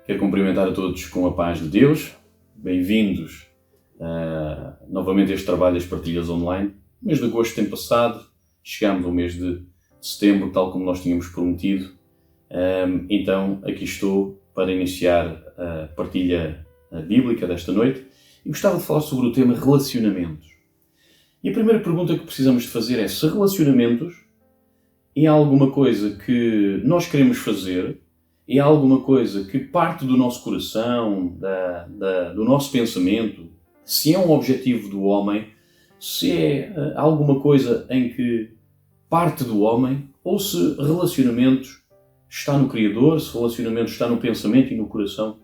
Quero cumprimentar a todos com a paz de Deus. Bem-vindos novamente a este trabalho das partilhas online. O mês de agosto tem passado, chegámos ao mês de setembro, tal como nós tínhamos prometido. Então, aqui estou para iniciar a partilha bíblica desta noite e gostava de falar sobre o tema relacionamentos. E a primeira pergunta que precisamos de fazer é se relacionamentos é alguma coisa que nós queremos fazer, é alguma coisa que parte do nosso coração, do nosso pensamento, se é um objetivo do homem, se é alguma coisa em que parte do homem, ou se relacionamentos está no Criador, se relacionamentos está no pensamento e no coração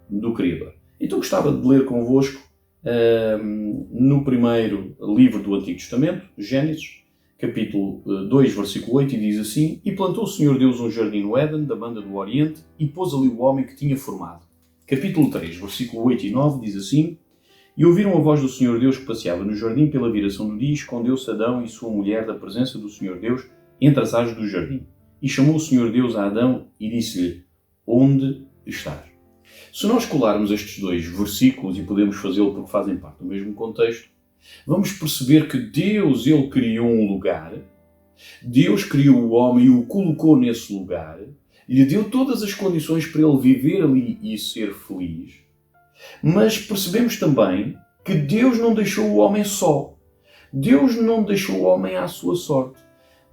do Criador. Então gostava de ler convosco no primeiro livro do Antigo Testamento, Gênesis, capítulo 2, versículo 8, e diz assim: E plantou o Senhor Deus um jardim no Éden, da banda do Oriente, e pôs ali o homem que tinha formado. Capítulo 3, versículo 8 e 9, diz assim: E ouviram a voz do Senhor Deus que passeava no jardim pela viração do dia, e escondeu-se Adão e sua mulher da presença do Senhor Deus entre as árvores do jardim. E chamou o Senhor Deus a Adão e disse-lhe: Onde estás? Se nós colarmos estes dois versículos, e podemos fazê-lo porque fazem parte do mesmo contexto, vamos perceber que Deus, Ele criou um lugar, Deus criou o homem e o colocou nesse lugar, lhe deu todas as condições para ele viver ali e ser feliz, mas percebemos também que Deus não deixou o homem só. Deus não deixou o homem à sua sorte.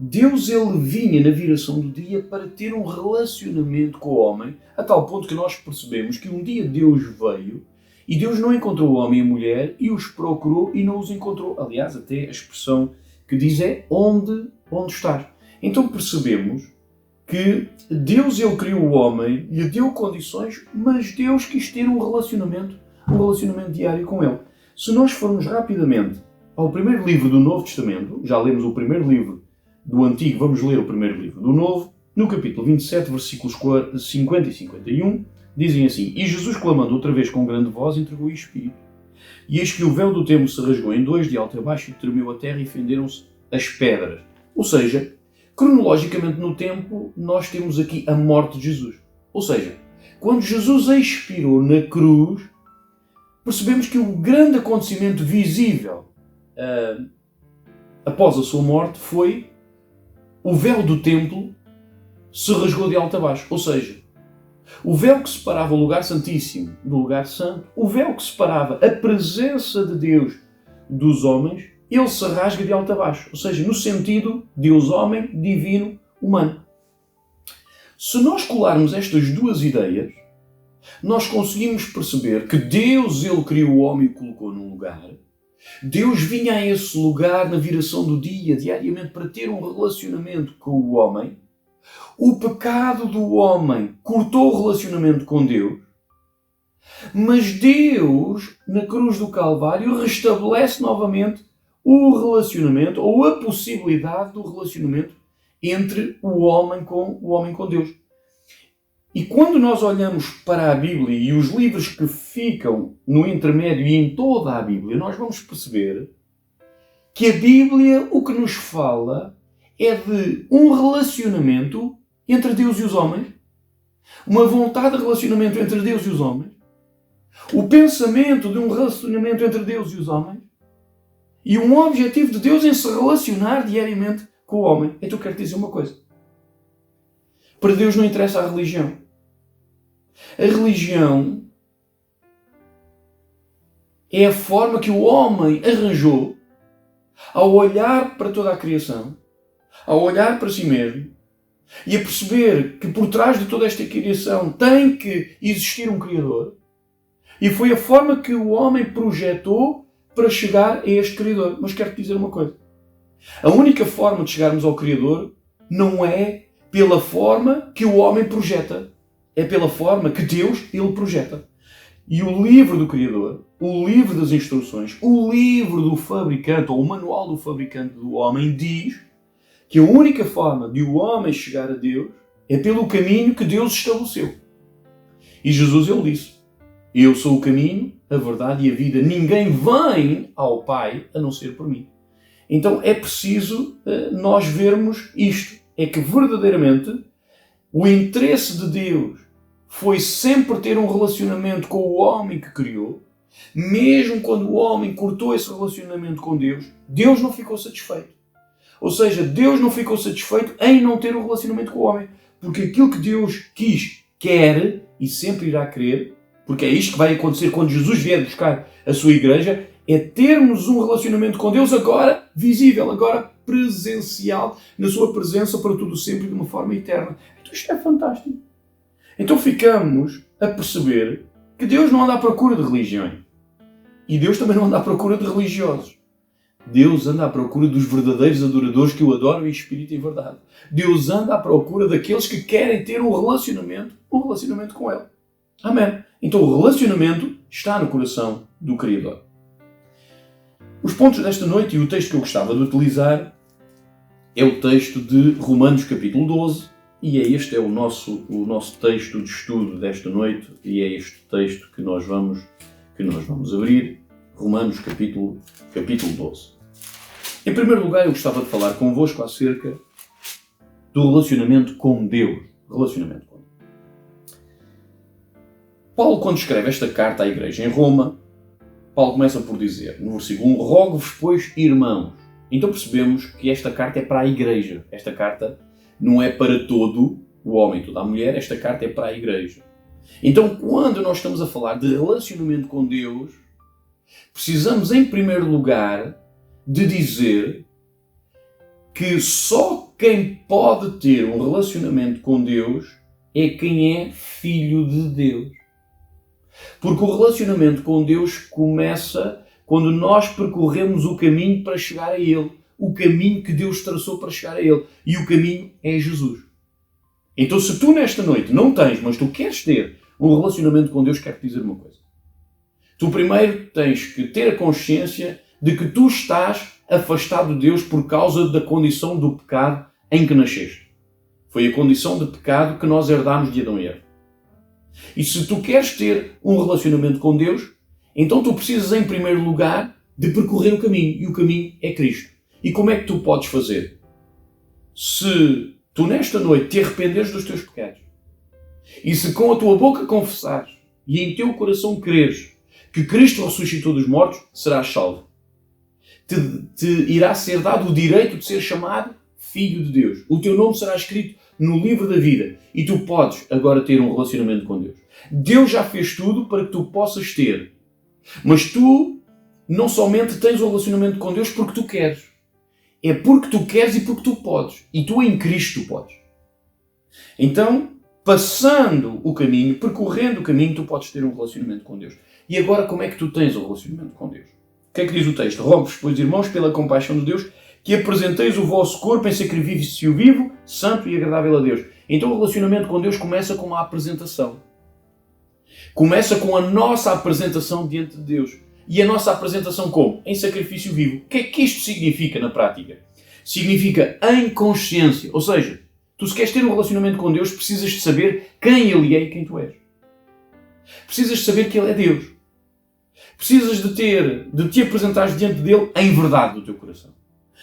Deus, Ele vinha na viração do dia para ter um relacionamento com o homem, a tal ponto que nós percebemos que um dia Deus veio e Deus não encontrou o homem e a mulher e os procurou e não os encontrou. Aliás, até a expressão que diz é onde estás. Então percebemos que Deus, Ele criou o homem, lhe deu condições, mas Deus quis ter um relacionamento diário com ele. Se nós formos rapidamente ao primeiro livro do Novo Testamento, já lemos o primeiro livro do Antigo, vamos ler o primeiro livro do Novo, no capítulo 27, versículos 50 e 51, dizem assim: E Jesus, clamando outra vez com grande voz, entregou o Espírito. E eis que o véu do templo se rasgou em dois, de alto a baixo, e tremeu a terra, e fenderam-se as pedras. Ou seja, cronologicamente no tempo, nós temos aqui a morte de Jesus. Ou seja, quando Jesus expirou na cruz, percebemos que o grande acontecimento visível após a sua morte foi o véu do templo se rasgou de alto a baixo. Ou seja, o véu que separava o lugar santíssimo do lugar santo, o véu que separava a presença de Deus dos homens, ele se rasga de alto a baixo. Ou seja, no sentido Deus-homem, divino-humano. Se nós colarmos estas duas ideias, nós conseguimos perceber que Deus, Ele criou o homem e o colocou num lugar. Deus vinha a esse lugar na viração do dia, diariamente, para ter um relacionamento com o homem. O pecado do homem cortou o relacionamento com Deus, mas Deus, na cruz do Calvário, restabelece novamente o relacionamento, ou a possibilidade do relacionamento entre o homem com Deus. E quando nós olhamos para a Bíblia e os livros que ficam no intermédio e em toda a Bíblia, nós vamos perceber que a Bíblia o que nos fala é de um relacionamento entre Deus e os homens, uma vontade de relacionamento entre Deus e os homens, o pensamento de um relacionamento entre Deus e os homens e um objetivo de Deus em se relacionar diariamente com o homem. Então eu quero te dizer uma coisa. Para Deus não interessa a religião. A religião é a forma que o homem arranjou ao olhar para toda a criação, ao olhar para si mesmo e a perceber que por trás de toda esta criação tem que existir um Criador. E foi a forma que o homem projetou para chegar a este Criador. Mas quero-te dizer uma coisa. A única forma de chegarmos ao Criador não é pela forma que o homem projeta. É pela forma que Deus, Ele projeta. E o livro do Criador, o livro das instruções, o livro do fabricante, ou o manual do fabricante do homem, diz que a única forma de o homem chegar a Deus é pelo caminho que Deus estabeleceu. E Jesus, Ele disse: Eu sou o caminho, a verdade e a vida. Ninguém vem ao Pai a não ser por mim. Então é preciso nós vermos isto. É que verdadeiramente o interesse de Deus foi sempre ter um relacionamento com o homem que criou. Mesmo quando o homem cortou esse relacionamento com Deus, Deus não ficou satisfeito. Ou seja, Deus não ficou satisfeito em não ter um relacionamento com o homem. Porque aquilo que Deus quer e sempre irá querer, porque é isto que vai acontecer quando Jesus vier buscar a sua igreja, é termos um relacionamento com Deus agora visível, agora presencial, na sua presença para tudo sempre de uma forma eterna. Então isto é fantástico. Então ficamos a perceber que Deus não anda à procura de religiões. E Deus também não anda à procura de religiosos. Deus anda à procura dos verdadeiros adoradores que o adoram em espírito e verdade. Deus anda à procura daqueles que querem ter um relacionamento com Ele. Amém. Então o relacionamento está no coração do Criador. Os pontos desta noite e o texto que eu gostava de utilizar é o texto de Romanos capítulo 12 e este é o nosso texto de estudo desta noite e é este texto que nós vamos abrir. Romanos capítulo 12. Em primeiro lugar, eu gostava de falar convosco acerca do relacionamento com Deus. Relacionamento com Deus. Paulo, quando escreve esta carta à igreja em Roma, Paulo começa por dizer, no versículo 1, rogo-vos, pois, irmãos. Então percebemos que esta carta é para a igreja. Esta carta não é para todo o homem, toda a mulher. Esta carta é para a igreja. Então, quando nós estamos a falar de relacionamento com Deus, precisamos, em primeiro lugar, de dizer que só quem pode ter um relacionamento com Deus é quem é filho de Deus. Porque o relacionamento com Deus começa quando nós percorremos o caminho para chegar a Ele. O caminho que Deus traçou para chegar a Ele. E o caminho é Jesus. Então, se tu nesta noite não tens, mas tu queres ter um relacionamento com Deus, quero-te dizer uma coisa. Tu primeiro tens que ter a consciência de que tu estás afastado de Deus por causa da condição do pecado em que nasceste. Foi a condição de pecado que nós herdámos de Adão e Eva. E se tu queres ter um relacionamento com Deus, então tu precisas, em primeiro lugar, de percorrer o caminho. E o caminho é Cristo. E como é que tu podes fazer? Se tu nesta noite te arrependeres dos teus pecados, e se com a tua boca confessares, e em teu coração creres que Cristo ressuscitou dos mortos, serás salvo. Te irá ser dado o direito de ser chamado Filho de Deus. O teu nome será escrito no livro da vida. E tu podes agora ter um relacionamento com Deus. Deus já fez tudo para que tu possas ter. Mas tu não somente tens um relacionamento com Deus porque tu queres. É porque tu queres e porque tu podes. E tu em Cristo podes. Então, passando o caminho, percorrendo o caminho, tu podes ter um relacionamento com Deus. E agora como é que tu tens um relacionamento com Deus? O que é que diz o texto? Rogo-vos, pois, irmãos, pela compaixão de Deus, que apresenteis o vosso corpo em sacrifício vivo, santo e agradável a Deus. Então o relacionamento com Deus começa com a apresentação. Começa com a nossa apresentação diante de Deus. E a nossa apresentação como? Em sacrifício vivo. O que é que isto significa na prática? Significa em consciência. Ou seja, tu se queres ter um relacionamento com Deus, precisas de saber quem Ele é e quem tu és. Precisas de saber que Ele é Deus. Precisas de te apresentares diante dele em verdade do teu coração.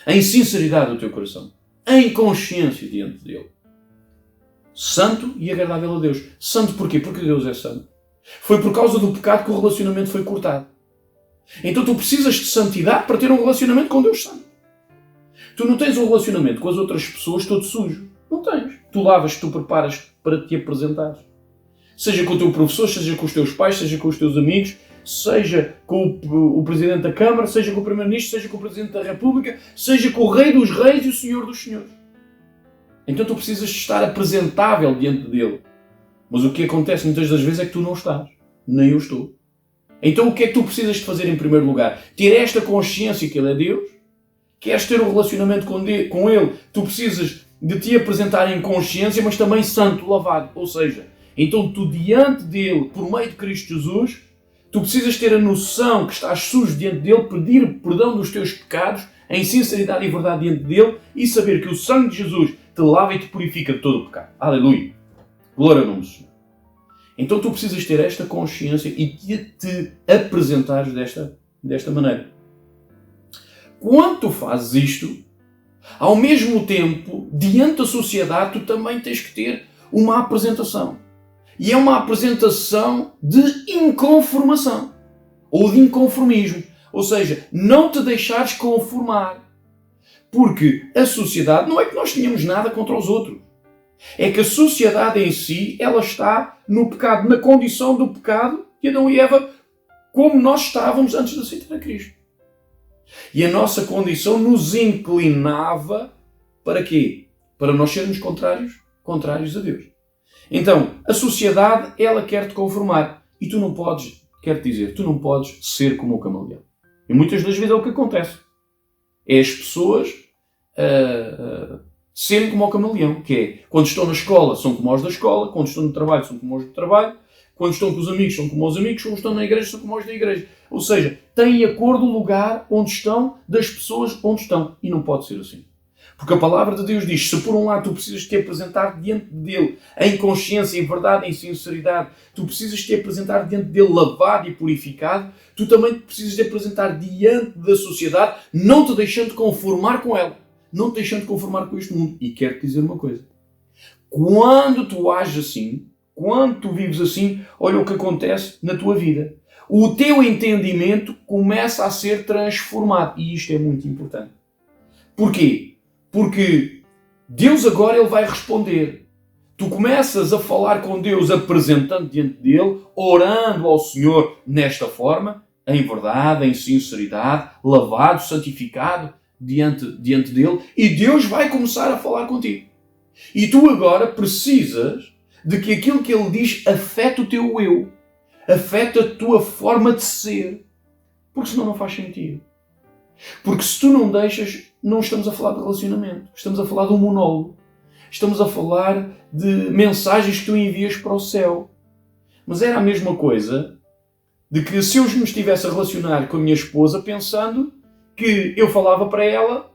Em sinceridade do teu coração. Em consciência diante dele. Santo e agradável a Deus. Santo porquê? Porque Deus é santo. Foi por causa do pecado que o relacionamento foi cortado. Então tu precisas de santidade para ter um relacionamento com Deus santo. Tu não tens um relacionamento com as outras pessoas todo sujo. Não tens. Tu lavas, tu preparas para te apresentares. Seja com o teu professor, seja com os teus pais, seja com os teus amigos, seja com o Presidente da Câmara, seja com o Primeiro-Ministro, seja com o Presidente da República, seja com o Rei dos Reis e o Senhor dos Senhores. Então tu precisas de estar apresentável diante dele. Mas o que acontece muitas das vezes é que tu não estás. Nem eu estou. Então o que é que tu precisas de fazer em primeiro lugar? Ter esta consciência que Ele é Deus. Queres ter um relacionamento com Ele, tu precisas de te apresentar em consciência, mas também santo, lavado. Ou seja, então tu diante dele, por meio de Cristo Jesus, tu precisas ter a noção que estás sujo diante dele, pedir perdão dos teus pecados, em sinceridade e verdade diante dele, e saber que o sangue de Jesus te lava e te purifica de todo o pecado. Aleluia! Glória ao nome do Senhor. Então tu precisas ter esta consciência e te apresentares desta maneira. Quando tu fazes isto, ao mesmo tempo, diante da sociedade, tu também tens que ter uma apresentação. E é uma apresentação de inconformação ou de inconformismo. Ou seja, não te deixares conformar. Porque a sociedade, não é que nós tenhamos nada contra os outros. É que a sociedade em si, ela está no pecado, na condição do pecado de Adão e Eva, como nós estávamos antes de aceitar a Cristo. E a nossa condição nos inclinava para quê? Para nós sermos contrários a Deus. Então, a sociedade, ela quer te conformar. E tu não podes, quer dizer, tu não podes ser como o camaleão. E muitas das vezes é o que acontece. É as pessoas serem como o camaleão, que é, quando estão na escola, são como os da escola, quando estão no trabalho, são como os do trabalho, quando estão com os amigos, são como os amigos, quando estão na igreja, são como os da igreja. Ou seja, têm a cor do lugar onde estão, das pessoas onde estão. E não pode ser assim. Porque a palavra de Deus diz, se por um lado tu precisas te apresentar diante dele em consciência, em verdade, em sinceridade, tu precisas te apresentar diante dele lavado e purificado, tu também precisas te apresentar diante da sociedade, não te deixando conformar com ela, não te deixando conformar com este mundo. E quero-te dizer uma coisa. Quando tu ages assim, quando tu vives assim, olha o que acontece na tua vida. O teu entendimento começa a ser transformado. E isto é muito importante. Porquê? Porque Deus agora ele vai responder. Tu começas a falar com Deus apresentando diante dele, orando ao Senhor nesta forma, em verdade, em sinceridade, lavado, santificado diante dele, e Deus vai começar a falar contigo. E tu agora precisas de que aquilo que ele diz afete o teu eu, afete a tua forma de ser, porque senão não faz sentido. Porque se tu não deixas, não estamos a falar de relacionamento. Estamos a falar de um monólogo. Estamos a falar de mensagens que tu envias para o céu. Mas era a mesma coisa de que se eu me estivesse a relacionar com a minha esposa pensando que eu falava para ela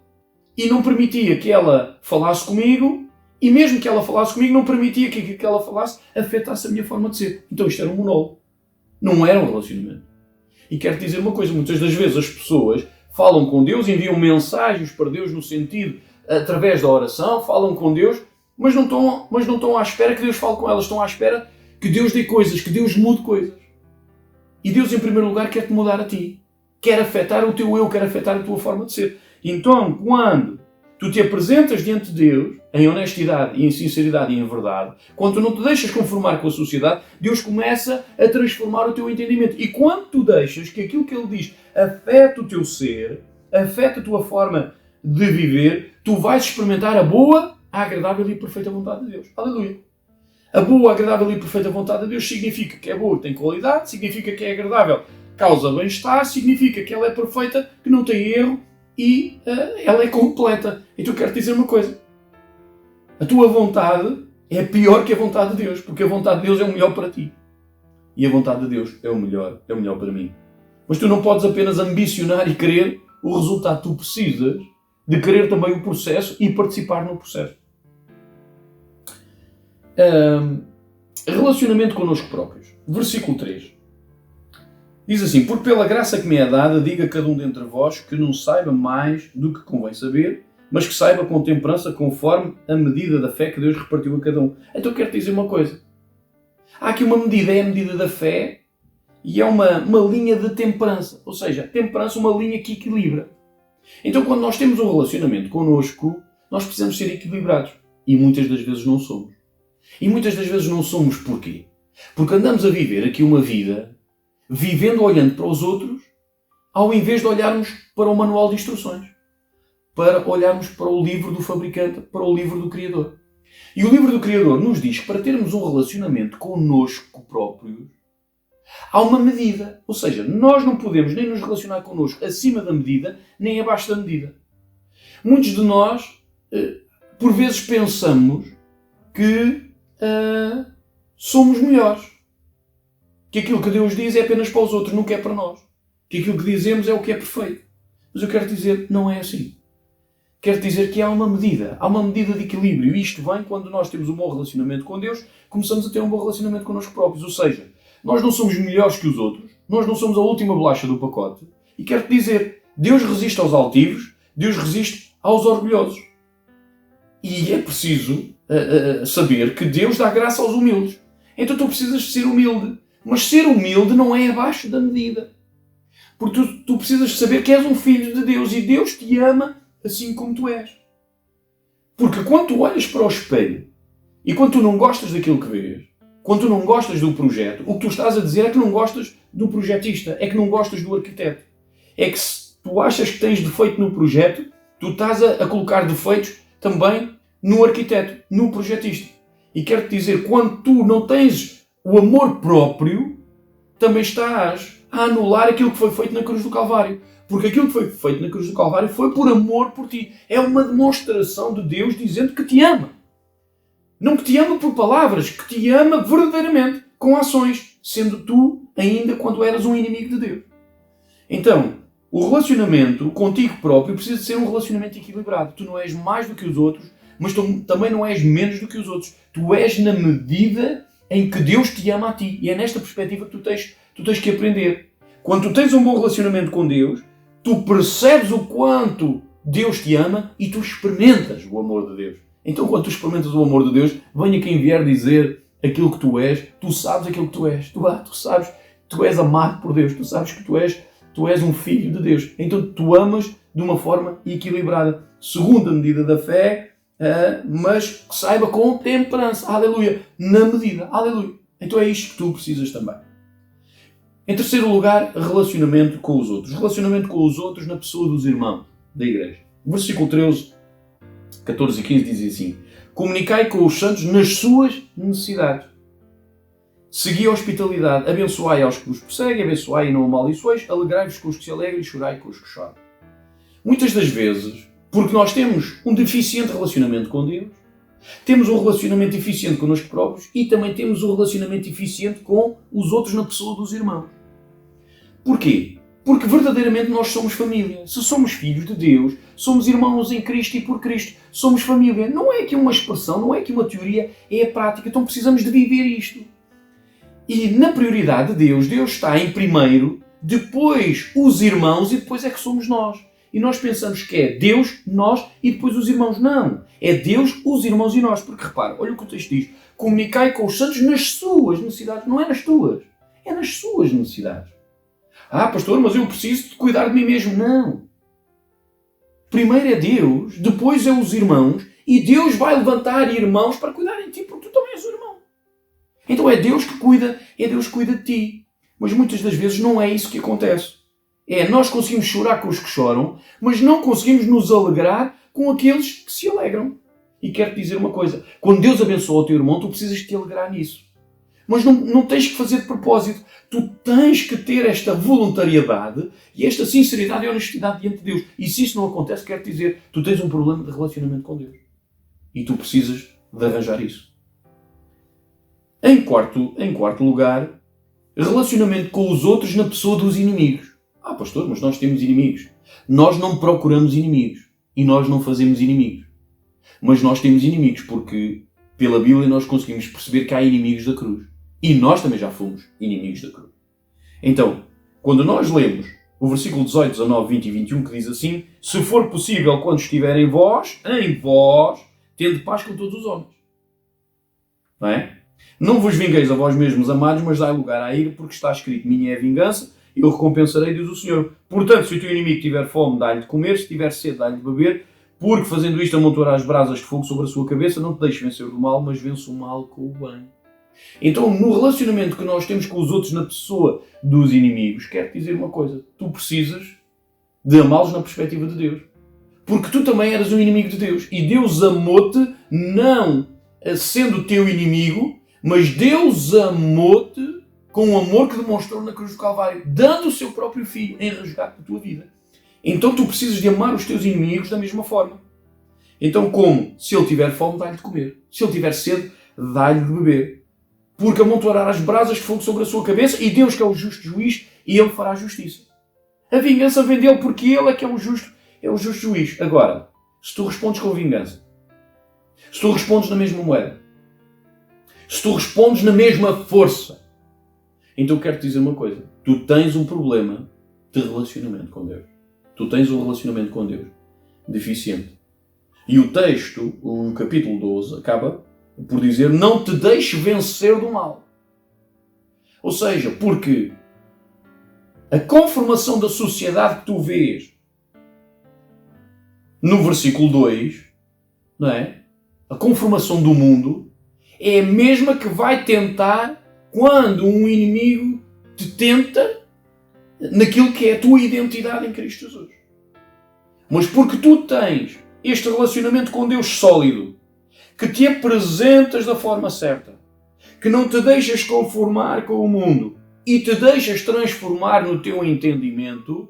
e não permitia que ela falasse comigo, e mesmo que ela falasse comigo, não permitia que aquilo que ela falasse afetasse a minha forma de ser. Então isto era um monólogo. Não era um relacionamento. E quero te dizer uma coisa, muitas das vezes as pessoas falam com Deus, enviam mensagens para Deus no sentido, através da oração, falam com Deus, mas não estão à espera que Deus fale com elas, estão à espera que Deus dê coisas, que Deus mude coisas. E Deus, em primeiro lugar, quer-te mudar a ti. Quer afetar o teu eu, quer afetar a tua forma de ser. Então, quando tu te apresentas diante de Deus, em honestidade e em sinceridade e em verdade, quando tu não te deixas conformar com a sociedade, Deus começa a transformar o teu entendimento. E quando tu deixas que aquilo que Ele diz afeta o teu ser, afeta a tua forma de viver, tu vais experimentar a boa, a agradável e perfeita vontade de Deus. Aleluia! A boa, agradável e perfeita vontade de Deus significa que é boa, tem qualidade, significa que é agradável, causa bem-estar, significa que ela é perfeita, que não tem erro e ela é completa. Então eu quero te dizer uma coisa. A tua vontade é pior que a vontade de Deus, porque a vontade de Deus é o melhor para ti. E a vontade de Deus é o melhor para mim. Mas tu não podes apenas ambicionar e querer o resultado. Tu precisas de querer também o processo e participar no processo. Relacionamento connosco próprios. Versículo 3. Diz assim, porque pela graça que me é dada, diga a cada um dentre vós que não saiba mais do que convém saber, mas que saiba com temperança conforme a medida da fé que Deus repartiu a cada um. Então eu quero te dizer uma coisa. Há aqui uma medida, é a medida da fé, e é uma linha de temperança. Ou seja, temperança é uma linha que equilibra. Então quando nós temos um relacionamento connosco, nós precisamos ser equilibrados. E muitas das vezes não somos. E muitas das vezes não somos porquê? Porque andamos a viver aqui uma vida vivendo olhando para os outros, ao invés de olharmos para o manual de instruções, para olharmos para o livro do fabricante, para o livro do Criador. E o livro do Criador nos diz que para termos um relacionamento connosco próprios, há uma medida. Ou seja, nós não podemos nem nos relacionar connosco acima da medida, nem abaixo da medida. Muitos de nós, por vezes, pensamos que somos melhores. Que aquilo que Deus diz é apenas para os outros, nunca é para nós. Que aquilo que dizemos é o que é perfeito. Mas eu quero dizer, não é assim. Quero dizer que há uma medida de equilíbrio. E isto vem quando nós temos um bom relacionamento com Deus, começamos a ter um bom relacionamento connosco próprios. Ou seja, nós não somos melhores que os outros, nós não somos a última bolacha do pacote. E quero dizer, Deus resiste aos altivos, Deus resiste aos orgulhosos. E é preciso saber que Deus dá graça aos humildes. Então tu precisas ser humilde. Mas ser humilde não é abaixo da medida. Porque tu precisas saber que és um filho de Deus e Deus te ama assim como tu és. Porque quando tu olhas para o espelho e quando tu não gostas daquilo que vês, quando tu não gostas do projeto, o que tu estás a dizer é que não gostas do projetista, é que não gostas do arquiteto. É que se tu achas que tens defeito no projeto, tu estás a colocar defeitos também no arquiteto, no projetista. E quero-te dizer, quando tu não tens o amor próprio, também estás a anular aquilo que foi feito na cruz do Calvário. Porque aquilo que foi feito na cruz do Calvário foi por amor por ti. É uma demonstração de Deus dizendo que te ama. Não que te ama por palavras, que te ama verdadeiramente, com ações, sendo tu ainda quando eras um inimigo de Deus. Então, o relacionamento contigo próprio precisa de ser um relacionamento equilibrado. Tu não és mais do que os outros, mas tu também não és menos do que os outros. Tu és na medida em que Deus te ama a ti. E é nesta perspectiva que tu tens que aprender. Quando tu tens um bom relacionamento com Deus, tu percebes o quanto Deus te ama e tu experimentas o amor de Deus. Então, quando tu experimentas o amor de Deus, venha quem vier dizer aquilo que tu és, tu sabes aquilo que tu és. Tu sabes que tu és amado por Deus. Tu sabes que tu és um filho de Deus. Então, tu amas de uma forma equilibrada, segundo a medida da fé, mas que saiba com temperança. Aleluia. Na medida. Aleluia. Então, é isto que tu precisas também. Em terceiro lugar, relacionamento com os outros. Relacionamento com os outros na pessoa dos irmãos da igreja. O versículo 13, 14 e 15 diz assim: comunicai com os santos nas suas necessidades. Segui a hospitalidade, abençoai aos que vos perseguem, abençoai e não amaldiçoeis, alegrai-vos com os que se alegram e chorai com os que choram. Muitas das vezes, porque nós temos um deficiente relacionamento com Deus, temos um relacionamento eficiente connosco próprios e também temos um relacionamento eficiente com os outros na pessoa dos irmãos. Porquê? Porque verdadeiramente nós somos família. Se somos filhos de Deus, somos irmãos em Cristo e por Cristo. Somos família. Não é aqui uma expressão, não é aqui uma teoria, é a prática. Então precisamos de viver isto. E na prioridade de Deus, Deus está em primeiro, depois os irmãos e depois é que somos nós. E nós pensamos que é Deus, nós e depois os irmãos. Não. É Deus, os irmãos e nós. Porque repara, olha o que o texto diz. Comunicai com os santos nas suas necessidades. Não é nas tuas. É nas suas necessidades. Ah, pastor, mas eu preciso de cuidar de mim mesmo. Não. Primeiro é Deus, depois é os irmãos, e Deus vai levantar irmãos para cuidarem de ti, porque tu também és o irmão. Então é Deus que cuida de ti. Mas muitas das vezes não é isso que acontece. Nós conseguimos chorar com os que choram, mas não conseguimos nos alegrar com aqueles que se alegram. E quero-te dizer uma coisa, quando Deus abençoa o teu irmão, tu precisas te alegrar nisso. Mas não tens que fazer de propósito. Tu tens que ter esta voluntariedade e esta sinceridade e honestidade diante de Deus. E se isso não acontece, quero dizer, tu tens um problema de relacionamento com Deus. E tu precisas de arranjar isso. Em quarto lugar, relacionamento com os outros na pessoa dos inimigos. Ah, pastor, mas nós temos inimigos. Nós não procuramos inimigos. E nós não fazemos inimigos. Mas nós temos inimigos porque, pela Bíblia, nós conseguimos perceber que há inimigos da cruz. E nós também já fomos inimigos da cruz. Então, quando nós lemos o versículo 18, 19, 20 e 21, que diz assim: se for possível, quando estiver em vós, tende paz com todos os homens. Não é? Não vos vingueis a vós mesmos, amados, mas dai lugar à ira, porque está escrito: minha é a vingança, eu recompensarei, diz o Senhor. Portanto, se o teu inimigo tiver fome, dá-lhe de comer, se tiver sede, dá-lhe de beber, porque fazendo isto amontoarás brasas de fogo sobre a sua cabeça. Não te deixes vencer do mal, mas vence o mal com o bem. Então, no relacionamento que nós temos com os outros na pessoa dos inimigos, quero-te dizer uma coisa. Tu precisas de amá-los na perspectiva de Deus. Porque tu também eras um inimigo de Deus. E Deus amou-te não sendo teu inimigo, mas Deus amou-te com o amor que demonstrou na cruz do Calvário, dando o seu próprio Filho em resgate da tua vida. Então tu precisas de amar os teus inimigos da mesma forma. Então como? Se ele tiver fome, dá-lhe de comer. Se ele tiver sede, dá-lhe de beber. Porque amontoará as brasas de fogo sobre a sua cabeça, e Deus, que é o justo juiz, e ele fará justiça. A vingança vem dele, porque ele é que é o justo juiz. Agora, se tu respondes com vingança, se tu respondes na mesma moeda, se tu respondes na mesma força, então quero-te dizer uma coisa. Tu tens um problema de relacionamento com Deus. Tu tens um relacionamento com Deus deficiente. E o capítulo 12, acaba por dizer: não te deixes vencer do mal. Ou seja, porque a conformação da sociedade que tu vês no versículo 2, não é? A conformação do mundo é a mesma que vai tentar quando um inimigo te tenta naquilo que é a tua identidade em Cristo Jesus. Mas porque tu tens este relacionamento com Deus sólido, que te apresentas da forma certa, que não te deixas conformar com o mundo e te deixas transformar no teu entendimento,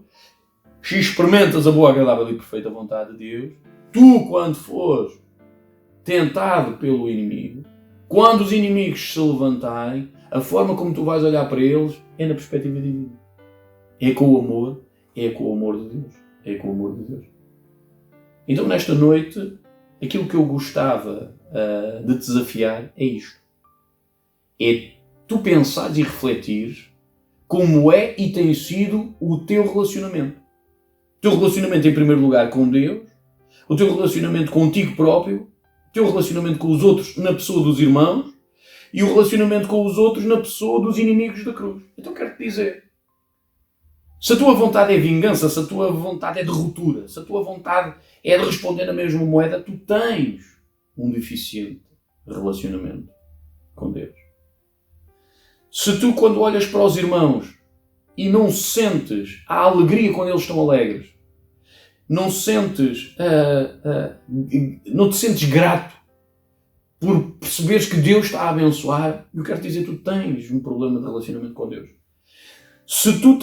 que experimentas a boa, agradável e perfeita vontade de Deus, tu, quando fores tentado pelo inimigo, quando os inimigos se levantarem, a forma como tu vais olhar para eles é na perspectiva divina. É com o amor de Deus. É com o amor de Deus. Então, nesta noite, aquilo que eu gostava de te desafiar é isto. É tu pensares e refletires como é e tem sido o teu relacionamento. O teu relacionamento, em primeiro lugar, com Deus, o teu relacionamento contigo próprio, o teu relacionamento com os outros na pessoa dos irmãos e o relacionamento com os outros na pessoa dos inimigos da cruz. Então quero-te dizer, se a tua vontade é vingança, se a tua vontade é de ruptura, se a tua vontade é de responder na mesma moeda, tu tens um deficiente relacionamento com Deus. Se tu, quando olhas para os irmãos e não sentes a alegria quando eles estão alegres, não sentes, não te sentes grato por perceberes que Deus está a abençoar, eu quero dizer, tu tens um problema de relacionamento com Deus. Se tu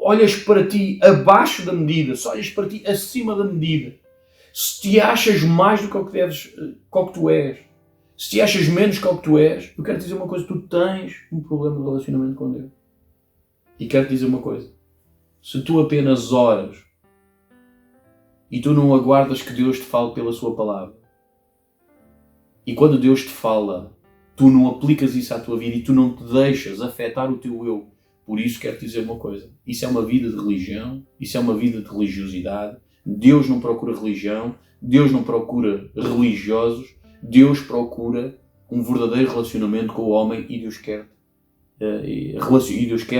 olhas para ti abaixo da medida, se olhas para ti acima da medida, se te achas mais do que o que deves, que o que tu és, se te achas menos que o que tu és, eu quero dizer uma coisa, tu tens um problema de relacionamento com Deus. E quero dizer uma coisa, se tu apenas oras e tu não aguardas que Deus te fale pela sua palavra, e quando Deus te fala, tu não aplicas isso à tua vida e tu não te deixas afetar o teu eu, por isso quero dizer uma coisa, isso é uma vida de religião, isso é uma vida de religiosidade, Deus não procura religião, Deus não procura religiosos, Deus procura um verdadeiro relacionamento com o homem e Deus quer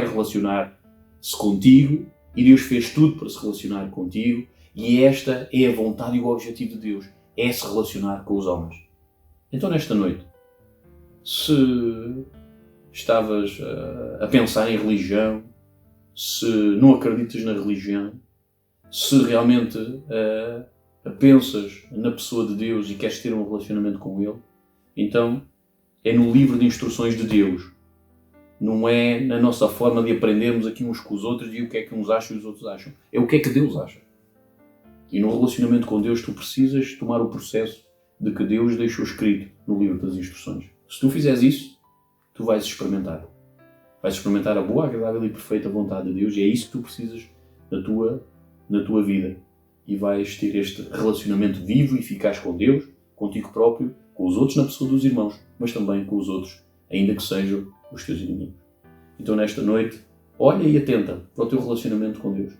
relacionar-se contigo e Deus fez tudo para se relacionar contigo e esta é a vontade e o objetivo de Deus, é se relacionar com os homens. Então nesta noite, se estavas a pensar em religião, se não acreditas na religião, se realmente pensas na pessoa de Deus e queres ter um relacionamento com Ele, então é no livro de instruções de Deus. Não é na nossa forma de aprendermos aqui uns com os outros e o que é que uns acham e os outros acham. É o que é que Deus acha. E no relacionamento com Deus tu precisas tomar o processo de que Deus deixou escrito no livro das instruções. Se tu fizeres isso, tu vais experimentar. Vais experimentar a boa, agradável e perfeita vontade de Deus e é isso que tu precisas na tua vida. E vais ter este relacionamento vivo e eficaz com Deus, contigo próprio, com os outros na pessoa dos irmãos, mas também com os outros, ainda que sejam os teus inimigos. Então nesta noite, olha e atenta para o teu relacionamento com Deus.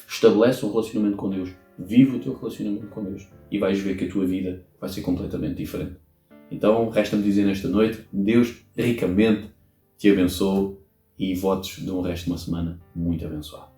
Estabelece um relacionamento com Deus. Vive o teu relacionamento com Deus. E vais ver que a tua vida vai ser completamente diferente. Então, resta-me dizer nesta noite, Deus ricamente te abençoe e votos de um resto de uma semana muito abençoado.